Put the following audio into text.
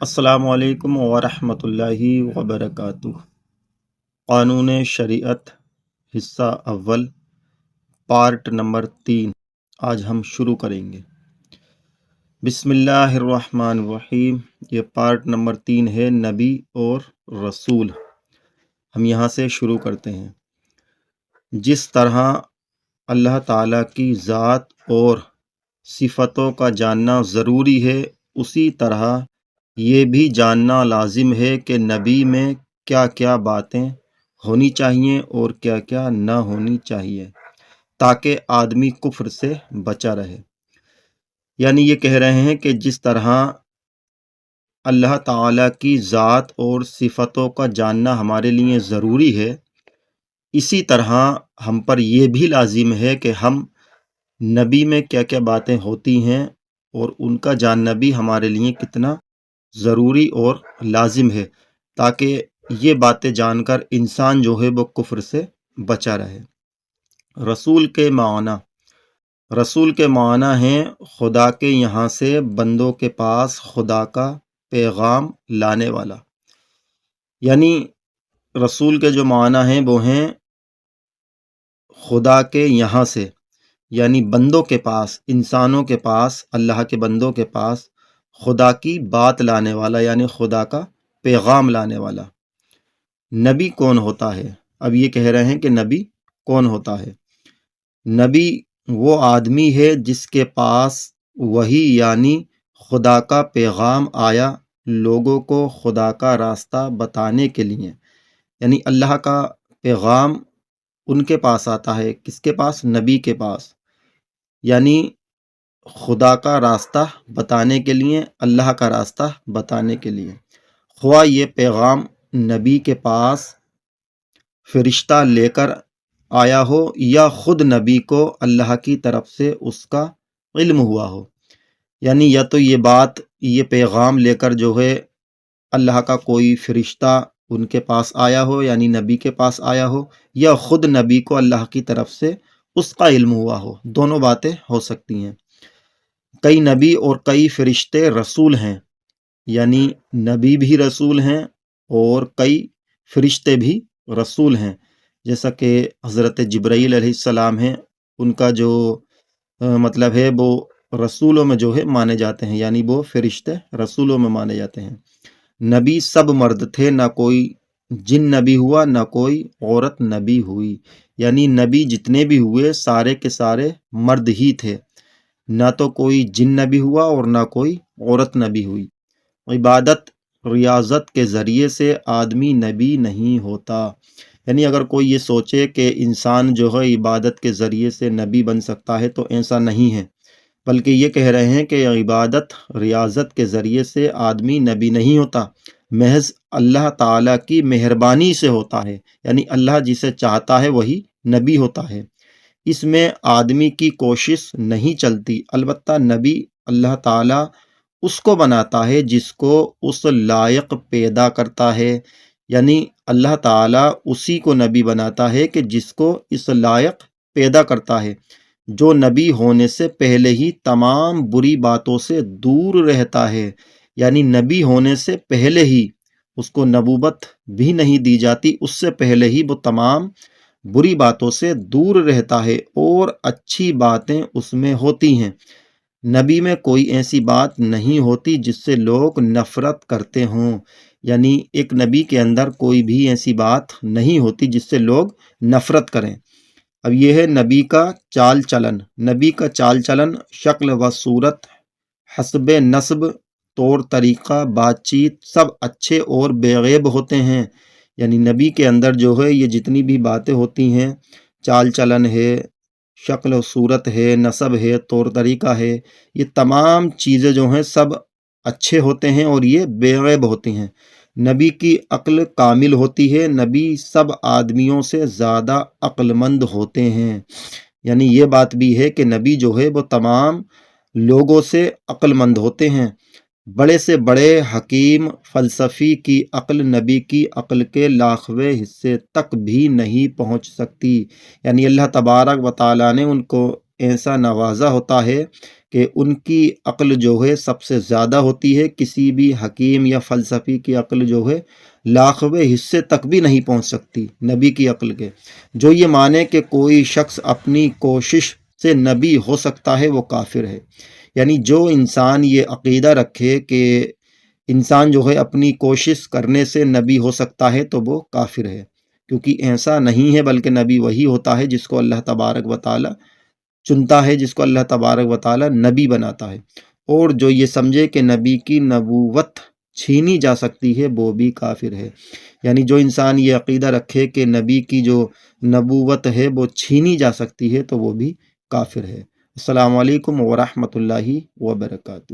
السلام علیکم ورحمۃ اللہ وبرکاتہ۔ قانون شریعت حصہ اول پارٹ نمبر 3 آج ہم شروع کریں گے۔ بسم اللہ الرحمن الرحیم۔ یہ پارٹ نمبر 3 ہے نبی اور رسول۔ ہم یہاں سے شروع کرتے ہیں۔ جس طرح اللہ تعالیٰ کی ذات اور صفتوں کا جاننا ضروری ہے، اسی طرح یہ بھی جاننا لازم ہے کہ نبی میں کیا کیا باتیں ہونی چاہیے اور کیا کیا نہ ہونی چاہیے تاکہ آدمی کفر سے بچا رہے۔ یعنی یہ کہہ رہے ہیں کہ جس طرح اللہ تعالیٰ کی ذات اور صفتوں کا جاننا ہمارے لیے ضروری ہے، اسی طرح ہم پر یہ بھی لازم ہے کہ ہم نبی میں کیا کیا باتیں ہوتی ہیں اور ان کا جاننا بھی ہمارے لیے کتنا ضروری اور لازم ہے، تاکہ یہ باتیں جان کر انسان جو ہے وہ کفر سے بچا رہے۔ رسول کے معنی ہیں خدا کے یہاں سے بندوں کے پاس خدا کا پیغام لانے والا۔ یعنی رسول کے جو معنی ہیں وہ ہیں خدا کے یہاں سے، یعنی بندوں کے پاس، انسانوں کے پاس، اللہ کے بندوں کے پاس خدا کی بات لانے والا، یعنی خدا کا پیغام لانے والا۔ نبی کون ہوتا ہے؟ اب یہ کہہ رہے ہیں کہ نبی کون ہوتا ہے۔ نبی وہ آدمی ہے جس کے پاس وحی یعنی خدا کا پیغام آیا لوگوں کو خدا کا راستہ بتانے کے لیے، یعنی اللہ کا پیغام ان کے پاس آتا ہے۔ کس کے پاس؟ نبی کے پاس، یعنی خدا کا راستہ بتانے کے لیے، اللہ کا راستہ بتانے کے لیے۔ خواہ یہ پیغام نبی کے پاس فرشتہ لے کر آیا ہو یا خود نبی کو اللہ کی طرف سے اس کا علم ہوا ہو، یعنی یا تو یہ پیغام لے کر جو ہے اللہ کا کوئی فرشتہ ان کے پاس آیا ہو، یعنی نبی کے پاس آیا ہو، یا خود نبی کو اللہ کی طرف سے اس کا علم ہوا ہو۔ دونوں باتیں ہو سکتی ہیں۔ کئی نبی اور کئی فرشتے رسول ہیں، یعنی نبی بھی رسول ہیں اور کئی فرشتے بھی رسول ہیں، جیسا کہ حضرت جبرائیل علیہ السلام ہیں، ان کا جو مطلب ہے وہ رسولوں میں جو ہے مانے جاتے ہیں، یعنی وہ فرشتے رسولوں میں مانے جاتے ہیں۔ نبی سب مرد تھے، نہ کوئی جن نبی ہوا نہ کوئی عورت نبی ہوئی، یعنی نبی جتنے بھی ہوئے سارے کے سارے مرد ہی تھے، نہ تو کوئی جن نبی ہوا اور نہ کوئی عورت نبی ہوئی۔ عبادت ریاضت کے ذریعے سے آدمی نبی نہیں ہوتا، یعنی اگر کوئی یہ سوچے کہ انسان جو ہے عبادت کے ذریعے سے نبی بن سکتا ہے تو ایسا نہیں ہے، بلکہ یہ کہہ رہے ہیں کہ عبادت ریاضت کے ذریعے سے آدمی نبی نہیں ہوتا، محض اللہ تعالیٰ کی مہربانی سے ہوتا ہے، یعنی اللہ جسے چاہتا ہے وہی نبی ہوتا ہے۔ اس میں آدمی کی کوشش نہیں چلتی، البتہ نبی اللہ تعالیٰ اس کو بناتا ہے جس کو اس لائق پیدا کرتا ہے، یعنی اللہ تعالیٰ اسی کو نبی بناتا ہے کہ جس کو اس لائق پیدا کرتا ہے، جو نبی ہونے سے پہلے ہی تمام بری باتوں سے دور رہتا ہے، یعنی نبی ہونے سے پہلے ہی اس کو نبوت بھی نہیں دی جاتی، اس سے پہلے ہی وہ تمام بری باتوں سے دور رہتا ہے اور اچھی باتیں اس میں ہوتی ہیں۔ نبی میں کوئی ایسی بات نہیں ہوتی جس سے لوگ نفرت کرتے ہوں، یعنی ایک نبی کے اندر کوئی بھی ایسی بات نہیں ہوتی جس سے لوگ نفرت کریں۔ اب یہ ہے نبی کا چال چلن۔ نبی کا چال چلن شکل و صورت، حسب نسب، طور طریقہ، بات چیت سب اچھے اور بے عیب ہوتے ہیں، یعنی نبی کے اندر جو ہے یہ جتنی بھی باتیں ہوتی ہیں، چال چلن ہے، شکل و صورت ہے، نسب ہے، طور طریقہ ہے، یہ تمام چیزیں جو ہیں سب اچھے ہوتے ہیں اور یہ بے عیب ہوتی ہیں۔ نبی کی عقل کامل ہوتی ہے، نبی سب آدمیوں سے زیادہ عقل مند ہوتے ہیں، یعنی یہ بات بھی ہے کہ نبی جو ہے وہ تمام لوگوں سے عقل مند ہوتے ہیں۔ بڑے سے بڑے حکیم فلسفی کی عقل نبی کی عقل کے لاکھویں حصے تک بھی نہیں پہنچ سکتی، یعنی اللہ تبارک و تعالیٰ نے ان کو ایسا نوازا ہوتا ہے کہ ان کی عقل جو ہے سب سے زیادہ ہوتی ہے، کسی بھی حکیم یا فلسفی کی عقل جو ہے لاکھویں حصے تک بھی نہیں پہنچ سکتی نبی کی عقل کے۔ جو یہ مانے کہ کوئی شخص اپنی کوشش سے نبی ہو سکتا ہے وہ کافر ہے۔ یعنی جو انسان یہ عقیدہ رکھے کہ انسان جو ہے اپنی کوشش کرنے سے نبی ہو سکتا ہے تو وہ کافر ہے، کیونکہ ایسا نہیں ہے، بلکہ نبی وہی ہوتا ہے جس کو اللہ تبارک و تعالی چنتا ہے، جس کو اللہ تبارک و تعالی نبی بناتا ہے۔ اور جو یہ سمجھے کہ نبی کی نبوت چھینی جا سکتی ہے وہ بھی کافر ہے۔ یعنی جو انسان یہ عقیدہ رکھے کہ نبی کی جو نبوت ہے وہ چھینی جا سکتی ہے تو وہ بھی کافر ہے۔ السلام علیکم ورحمۃ اللہ وبرکاتہ۔